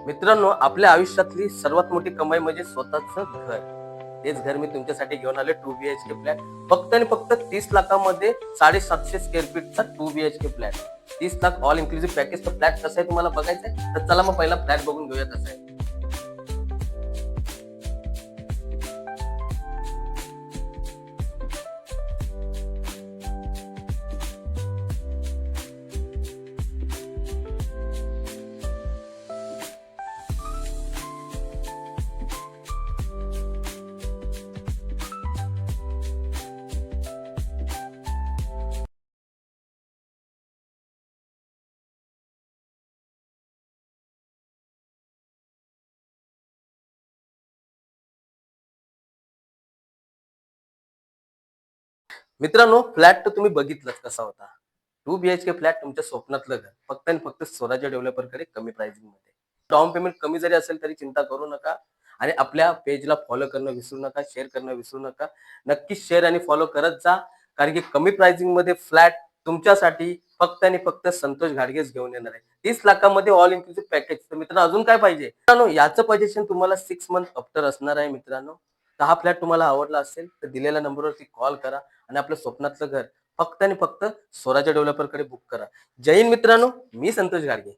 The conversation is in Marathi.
मित्रांनो, आपल्या आयुष्यातली सर्वात मोठी कमाई म्हणजे स्वतःचं घर. तेच घर मी तुमच्यासाठी घेऊन आले 2 BHK फ्लॅट. फक्त आणि फक्त 30 लाखामध्ये 750 स्क्वेअर फीटचा 2 BHK flat. 30 lakh all inclusive पॅकेजचा फ्लॅट कसं आहे तुम्हाला बघायचंय? तर चला मग पहिला फ्लॅट बघून घेऊया कसं आहे. मित्रांनो, फ्लॅट तर तुम्ही बघितलंच कसा होता. 2 BHK फ्लॅट तुमच्या स्वप्नातलं घर. फक्त आणि फक्त स्वराज्य डेव्हलपरकडे कमी प्राइसिंगमध्ये. डाउन पेमेंट कमी जरी असेल तरी चिंता करू नका आणि आपल्या पेजला फॉलो करणं विसरू नका, शेअर करणं विसरू नका. नक्कीच शेअर आणि फॉलो करत जा. कारण की कमी प्राइसिंगमध्ये फ्लॅट तुमच्यासाठी फक्त आणि फक्त संतोष घाडगेच घेऊन येणार आहे. 30 लाखामध्ये ऑल इन्क्लुसिव्ह पॅकेज. तर मित्रांनो अजून काय पाहिजे? मित्रांनो याचं पोझिशन तुम्हाला 6 मंथ आफ्टर असणार आहे मित्रांनो. तर हा फ्लॅट तुम्हाला आवडला असेल तर दिलेल्या नंबरवरती कॉल करा आणि आपलं स्वप्नातलं घर फक्त आणि फक्त स्वराज्य डेव्हलपरकडे बुक करा. जय हिंद मित्रांनो, मी संतोष गाडगे.